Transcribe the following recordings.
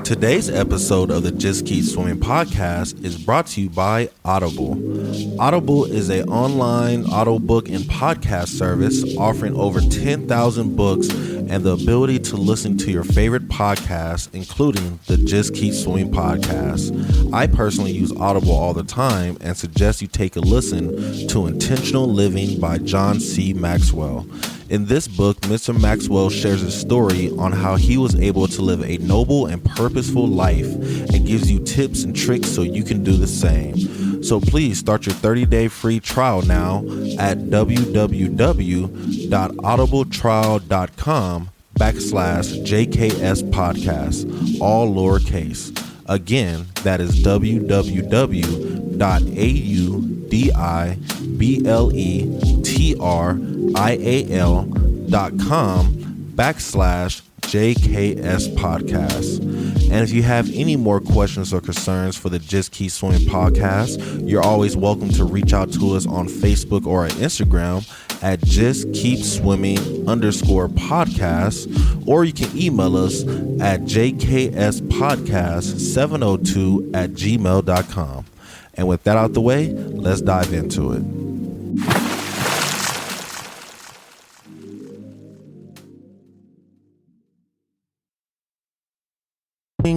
Today's episode of the Just Keep Swimming podcast is brought to you by Audible. Audible is an online audiobook and podcast service offering over 10,000 books and the ability to listen to your favorite podcasts, including the Just Keep Swimming podcast. I personally use Audible all the time and suggest you take a listen to Intentional Living by John C. Maxwell. In this book, Mr. Maxwell shares a story on how he was able to live a noble and purposeful life and gives you tips and tricks so you can do the same. So please start your 30-day free trial now at www.audibletrial.com/JKS podcast, all lowercase. Again, that is www.audibletrial.com/JKS podcast. And if you have any more questions or concerns for the Just Keep Swimming podcast, you're always welcome to reach out to us on Facebook or on Instagram at Just Keep Swimming _podcast, or you can email us at jkspodcast702@gmail.com. And with that out the way, let's dive into it.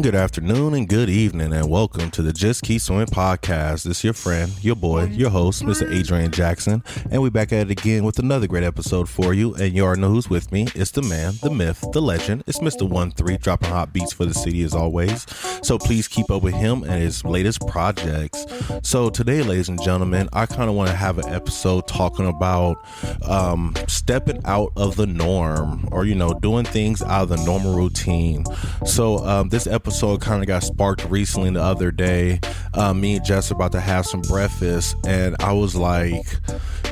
Good afternoon and good evening, and welcome to the Just Keep Swimming podcast. This is your friend, your boy, your host, Mr. Adrian Jackson, and we're back at it again with another great episode for you. And you already know who's with me. It's the man, the myth, the legend. It's Mr. 1-3, dropping hot beats for the city as always. So please keep up with him and his latest projects. So today, ladies and gentlemen, I kind of want to have an episode talking about stepping out of the norm, or doing things out of the normal routine. So this episode kind of got sparked recently the other day. Me and Jess were about to have some breakfast, and I was like,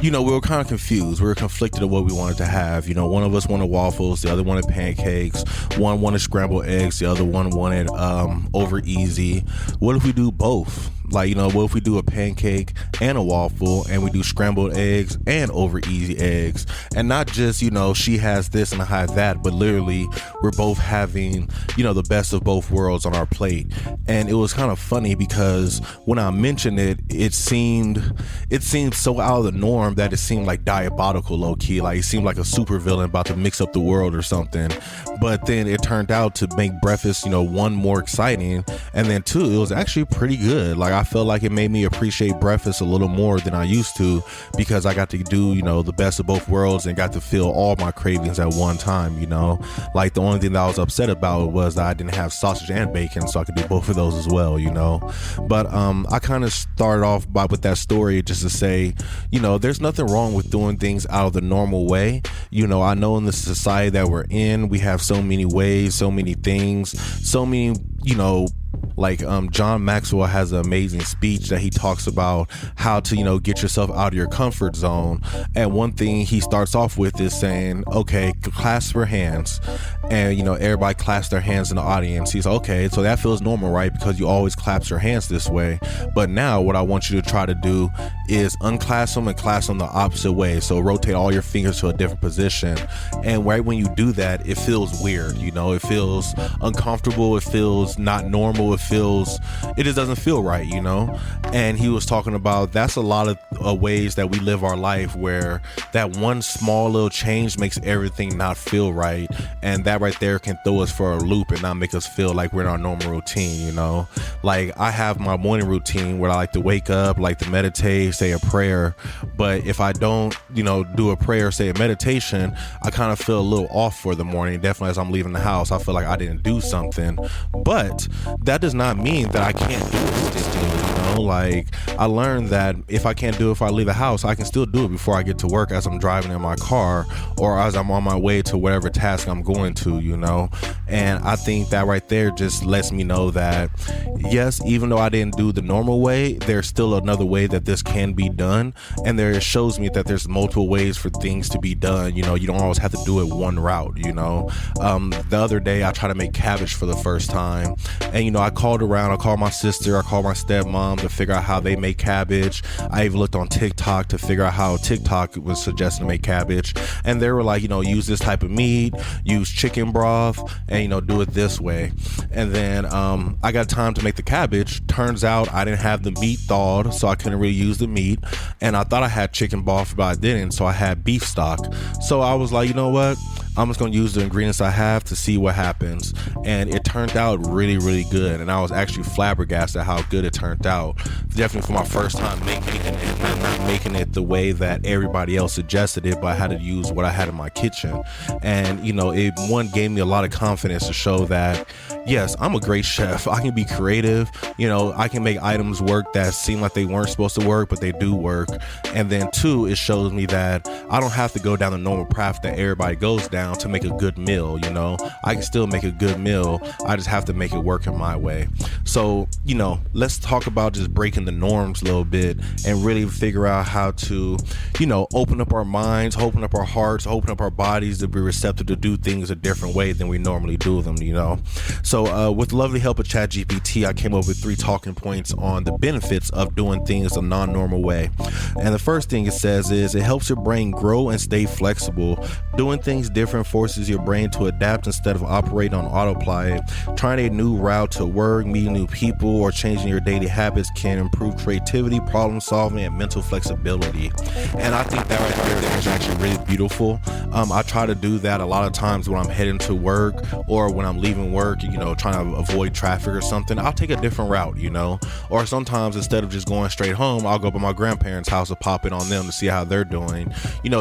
we were kind of confused. We were conflicted of what we wanted to have. One of us wanted waffles, the other wanted pancakes, one wanted scrambled eggs, the other one wanted over easy. What if we do both? What if we do a pancake and a waffle, and we do scrambled eggs and over easy eggs? And not just, she has this and I have that, but literally we're both having, the best of both worlds on our plate. And it was kind of funny because when I mentioned it, it seemed so out of the norm that it seemed like diabolical, low key. Like it seemed like a supervillain about to mix up the world or something. But then it turned out to make breakfast, one, more exciting, and then two, it was actually pretty good. Like I felt like it made me appreciate breakfast a little more than I used to, because I got to do, the best of both worlds and got to feel all my cravings at one time, Like the only thing that I was upset about was that I didn't have sausage and bacon, so I could do both of those as well, But I kind of started off with that story just to say, there's nothing wrong with doing things out of the normal way. I know in the society that we're in, we have so many ways, so many things, so many, like John Maxwell has an amazing speech that he talks about how to get yourself out of your comfort zone, and one thing he starts off with is saying, okay, clasp your hands, and everybody clasps their hands in the audience. He's okay, so that feels normal, right? Because you always clasp your hands this way, but now what I want you to try to do is unclasp them and clasp them the opposite way. So rotate all your fingers to a different position, and right when you do that, it feels weird, it feels uncomfortable, it feels not normal, it just doesn't feel right, And he was talking about that's a lot of ways that we live our life, where that one small little change makes everything not feel right, and that right there can throw us for a loop and not make us feel like we're in our normal routine. Like I have my morning routine where I like to wake up, like to meditate, say a prayer, but if I don't do a prayer, say a meditation, I kind of feel a little off for the morning. Definitely as I'm leaving the house, I feel like I didn't do something, but that does not mean that I can't do it still, Like I learned that if I can't do it if I leave the house, I can still do it before I get to work as I'm driving in my car, or as I'm on my way to whatever task I'm going to, And I think that right there just lets me know that yes, even though I didn't do the normal way, there's still another way that this can be done, and there shows me that there's multiple ways for things to be done. You don't always have to do it one route. The other day I tried to make cabbage for the first time, and I called around, I called my sister, I called my stepmom, to figure out how they make cabbage. I even looked on TikTok to figure out how TikTok was suggesting to make cabbage, and they were like, use this type of meat, use chicken broth, and do it this way. And then I got time to make the cabbage. Turns out I didn't have the meat thawed, so I couldn't really use the meat, and I thought I had chicken broth, but I didn't, so I had beef stock. So I was like, you know what, I'm just going to use the ingredients I have to see what happens. And it turned out really, really good. And I was actually flabbergasted how good it turned out. Definitely for my first time making it, not making it the way that everybody else suggested it, but I had to use what I had in my kitchen. And, it gave me a lot of confidence to show that, yes, I'm a great chef. I can be creative. I can make items work that seem like they weren't supposed to work, but they do work. And then 2, it shows me that I don't have to go down the normal path that everybody goes down to make a good meal. I can still make a good meal. I just have to make it work in my way. So, let's talk about just breaking the norms a little bit and really figure out how to, open up our minds, open up our hearts, open up our bodies to be receptive to do things a different way than we normally do them, So with the lovely help of ChatGPT, I came up with 3 talking points on the benefits of doing things a non-normal way. And the first thing it says is it helps your brain grow and stay flexible. Doing things different forces your brain to adapt instead of operating on autopilot. Trying a new route to work, meeting new people, or changing your daily habits can improve creativity, problem solving, and mental flexibility. And I think that right there is actually really beautiful. I try to do that a lot of times when I'm heading to work or when I'm leaving work, trying to avoid traffic or something. I'll take a different route, or sometimes instead of just going straight home, I'll go to my grandparents' house and pop in on them to see how they're doing,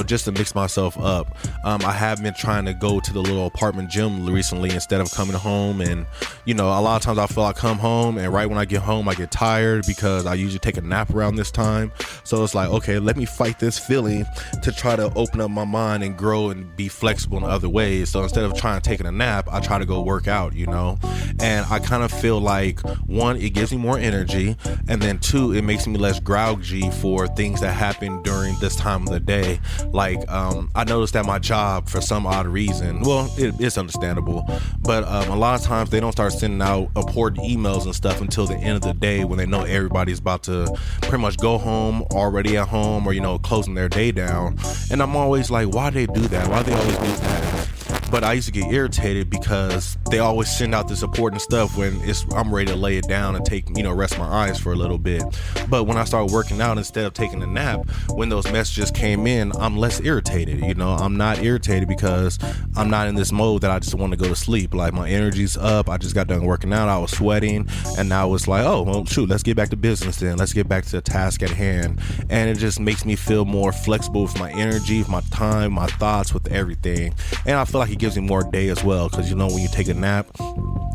just to mix myself up. I have been trying to go to the little apartment gym recently instead of coming home, and a lot of times I feel I come home and right when I get home I get tired because I usually take a nap around this time. So it's like, okay, let me fight this feeling to try to open up my mind and grow and be flexible in other ways. So instead of trying to take a nap, I try to go work out, and I kind of feel like 1, it gives me more energy, and then 2, it makes me less grouchy for things that happen during this time of the day. Like I noticed that my job, for some odd reason, well, it's understandable, but a lot of times they don't start sending out important emails and stuff until the end of the day when they know everybody's about to pretty much go home, already at home, or closing their day down. And I'm always like, why do they do that? Why do they always do that? But I used to get irritated because they always send out this important stuff when I'm ready to lay it down and take, rest my eyes for a little bit. But when I started working out instead of taking a nap, when those messages came in, I'm less irritated. I'm not irritated because I'm not in this mode that I just want to go to sleep. Like my energy's up. I just got done working out. I was sweating, and now it's like, oh, well, shoot, let's get back to business then. Let's get back to the task at hand. And it just makes me feel more flexible with my energy, with my time, my thoughts, with everything. And I feel like it gives me more day as well, because when you take a nap,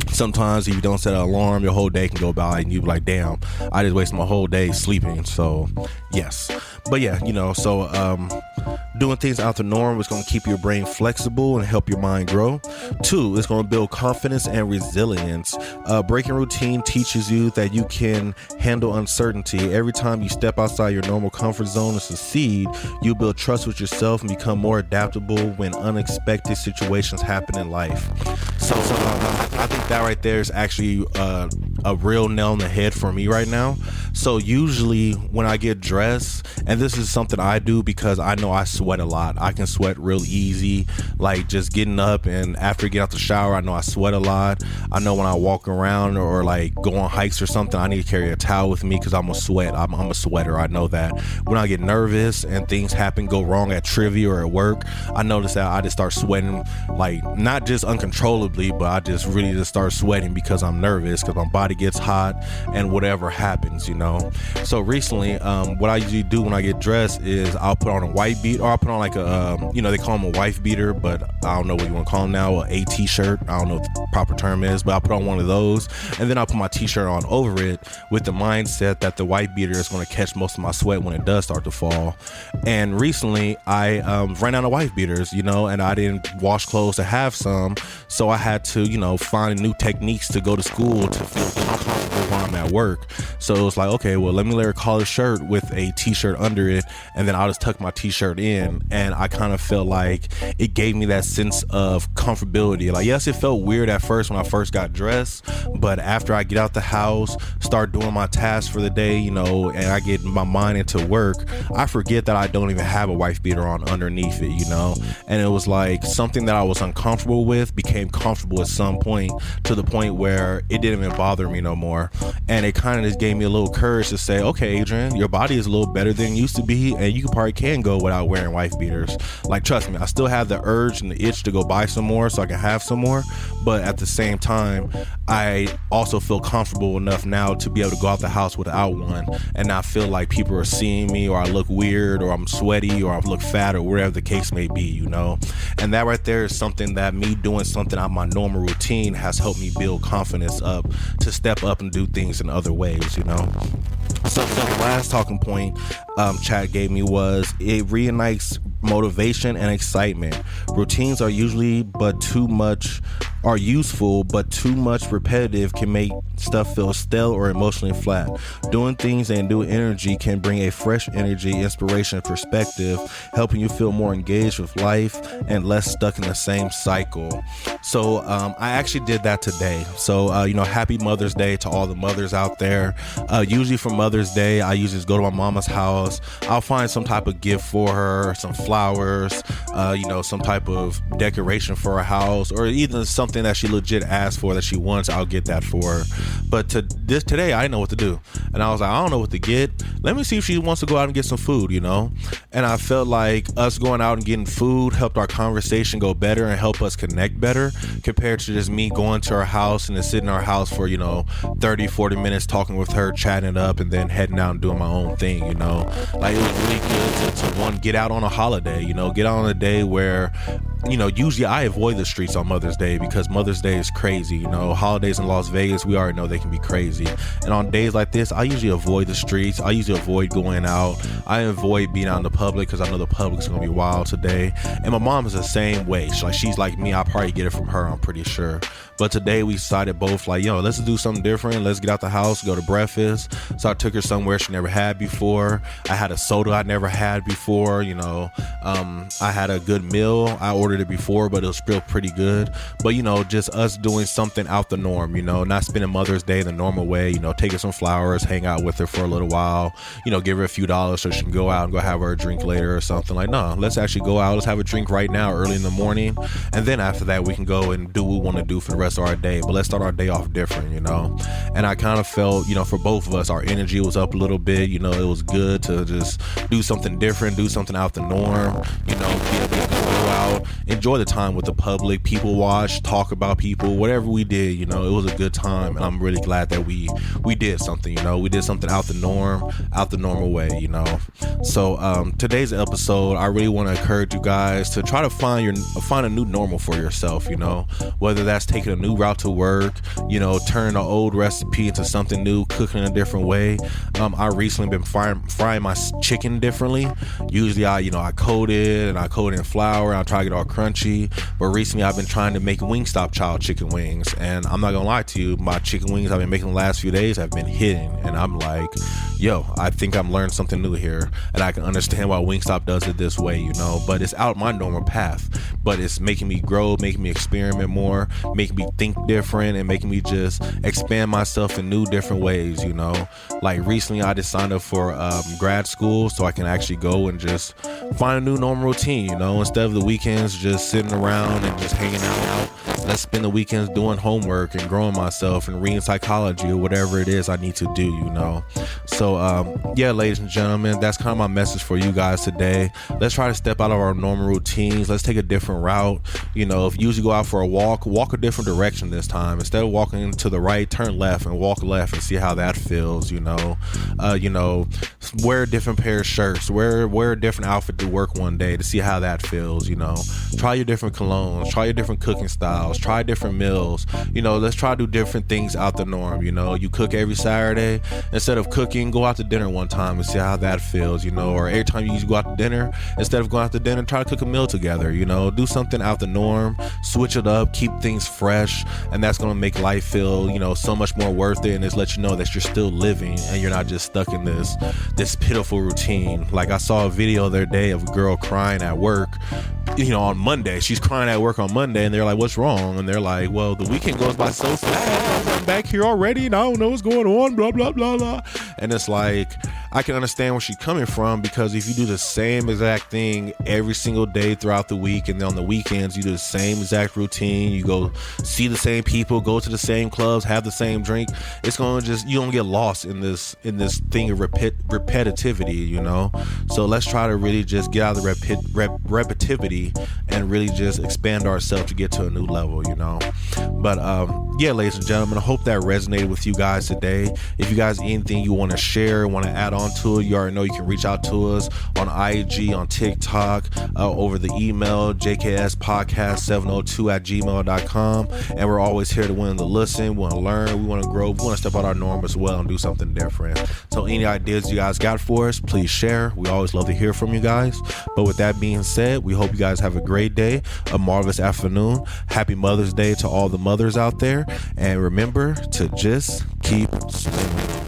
sometimes if you don't set an alarm, your whole day can go by and you be like, damn, I just wasted my whole day sleeping. So yes, but yeah, doing things out the norm is going to keep your brain flexible and help your mind grow. 2, it's going to build confidence and resilience. Breaking routine teaches you that you can handle uncertainty. Every time you step outside your normal comfort zone and succeed, you build trust with yourself and become more adaptable when unexpected situations happen in life. So I think that right there is actually a real nail on the head for me right now. So usually when I get dressed, and this is something I do because I know I sweat a lot. I can sweat real easy, like just getting up, and after getting out the shower, I know I sweat a lot. I know when I walk around or like go on hikes or something, I need to carry a towel with me because I'm a sweat. I'm a sweater. I know that. When I get nervous and things go wrong at trivia or at work, I notice that I just start sweating, like not just uncontrollably, but I just really just start sweating because I'm nervous, because my body gets hot and whatever happens, So recently, what I usually do when I get dressed is I'll put on a white beat, or I'll put on like a, they call them a wife beater, but I don't know what you want to call them now, a t-shirt. I don't know what the proper term is, but I'll put on one of those, and then I'll put my t-shirt on over it with the mindset that the white beater is going to catch most of my sweat when it does start to fall. And recently, I ran out of wife beaters, and I didn't wash clothes to have some, so I had to, find new techniques to go to school to feel comfortable when I'm I'm at work. So it was like, okay, well, let me wear a collared shirt with a t-shirt under it, and then I'll just tuck my t-shirt in. And I kind of felt like it gave me that sense of comfortability. Like, yes, it felt weird at first when I first got dressed, but after I get out the house, start doing my tasks for the day, you know, and I get my mind into work, I forget that I don't even have a wife beater on underneath it, you know. And it was like something that I was uncomfortable with became comfortable at some point, to the point where it didn't even bother me no more. And it kind of just gave me a little courage to say, okay, Adrian, your body is a little better than it used to be, and you probably can go without wearing wife beaters. Like, trust me, I still have the urge and the itch to go buy some more so I can have some more, but at the same time, I also feel comfortable enough now to be able to go out the house without one and not feel like people are seeing me, or I look weird, or I'm sweaty, or I look fat, or whatever the case may be, you know. And that right there is something that me doing something out of my normal routine has helped me build confidence up to step up and do things in other ways, you know. So the last talking point Chad gave me was it reignites motivation and excitement. Routines are useful, but too much repetitive can make stuff feel stale or emotionally flat. Doing things and new energy can bring a fresh energy, inspiration, perspective, helping you feel more engaged with life and less stuck in the same cycle. So I actually did that today. So you know, happy Mother's Day to all the mothers out there. Usually for Mother's Day, I usually just go to my mama's house. I'll find some type of gift for her, some flowers, you know, some type of decoration for her house, or even something that she legit asked for that she wants. I'll get that for her. But today, I didn't know what to do, and I was like, I don't know what to get. Let me see if she wants to go out and get some food, you know. And I felt like us going out and getting food helped our conversation go better and help us connect better, compared to just me going to her house and then sitting in our house for, you know, 30-40 minutes talking with her, chatting it up, and then heading out and doing my own thing, you know. Like, it was really good to one, get out on a holiday, you know, get out on a day where, you know, usually I avoid the streets on Mother's Day because Mother's Day is crazy, you know. Holidays in Las Vegas, we already know they can be crazy. And on days like this, I usually avoid the streets. I usually avoid going out. I avoid being out in the public because I know the public's gonna be wild today. And my mom is the same way. She's like me. I'll probably get it from her, I'm pretty sure. But today we decided both, like, yo, let's do something different. Let's get out the house, go to breakfast. So I took her somewhere she never had before. I had a soda I never had before, you know. I had a good meal. I ordered it before, but it was still pretty good. But, you know, just us doing something out the norm, you know, not spending Mother's Day the normal way, you know, taking some flowers, hang out with her for a little while, you know, give her a few dollars so she can go out and go have her a drink later or something. Like, no, let's actually go out. Let's have a drink right now, early in the morning. And then after that, we can go and do what we want to do for the rest of our day. But let's start our day off different, you know. And I kind of felt, you know, for both of us, our energy was up a little bit. You know, it was good to just do something different, do something out the norm, you know, be able to go out, enjoy the time with the public, people watch, talk about people, whatever we did, you know, it was a good time. And I'm really glad that we did something, you know, we did something out the norm, out the normal way, you know. So today's episode, I really want to encourage you guys to try to find a new normal for yourself, you know, whether that's taking a new route to work, you know, turn an old recipe into something new, cooking in a different way. I recently been frying my chicken differently. Usually I coat it and I coat it in flour and I try to get all crunchy, but recently I've been trying to make Wingstop child chicken wings, and I'm not gonna lie to you, my chicken wings I've been making the last few days have been hitting, and I'm like, yo, I think I'm learning something new here, and I can understand why Wingstop does it this way, you know. But it's out my normal path, but it's making me grow, making me experiment more, making me think different, and making me just expand myself in new different ways, you know. Like recently I just signed up for grad school so I can actually go and just find a new normal routine, you know. Instead of the weekends just sitting around and just hanging out, let's spend the weekends doing homework and growing myself and reading psychology or whatever it is I need to do, you know. So yeah, ladies and gentlemen, that's kind of my message for you guys today. Let's try to step out of our normal routines. Let's take a different route. You know, if you usually go out for a walk a different direction this time. Instead of walking to the right, turn left and walk left and see how that feels, you know. Wear a different pair of shirts, wear a different outfit to work one day to see how that feels, you know. Try your different colognes, try your different cooking styles, try different meals. Let's try to do different things out the norm. You cook every Saturday. Instead of cooking, go out to dinner one time and see how that feels. Or every time you go out to dinner, instead of going out to dinner, try to cook a meal together. Do something out the norm, switch it up, keep things fresh, and that's gonna make life feel so much more worth it, and it's let you know that you're still living and you're not just stuck in this pitiful routine. Like, I saw a video the other day of a girl crying at work on Monday. She's crying at work on Monday, and they're like, what's wrong? And they're like, well, the weekend goes by so fast, I'm back here already and I don't know what's going on, blah blah blah blah. And it's like, I can understand where she's coming from, because if you do the same exact thing every single day throughout the week, and then on the weekends you do the same exact routine, you go see the same people, go to the same clubs, have the same drink, it's gonna you don't get lost in this thing of repetitivity. So let's try to really just get out of the repetitivity and really just expand ourselves to get to a new level. But yeah, ladies and gentlemen, I hope that resonated with you guys today. If you guys anything you want to share, want to add on to it, you already know you can reach out to us on IG, on TikTok, over the email jkspodcast702@gmail.com. And we're always here to win, to listen, we want to learn, we want to grow, we want to step out our norm as well and do something different. So any ideas you guys got for us, please share. We always love to hear from you guys. But with that being said, we hope you guys have a great day, a marvelous afternoon. Happy Mother's Day to all the mothers out there, and remember to just keep swimming.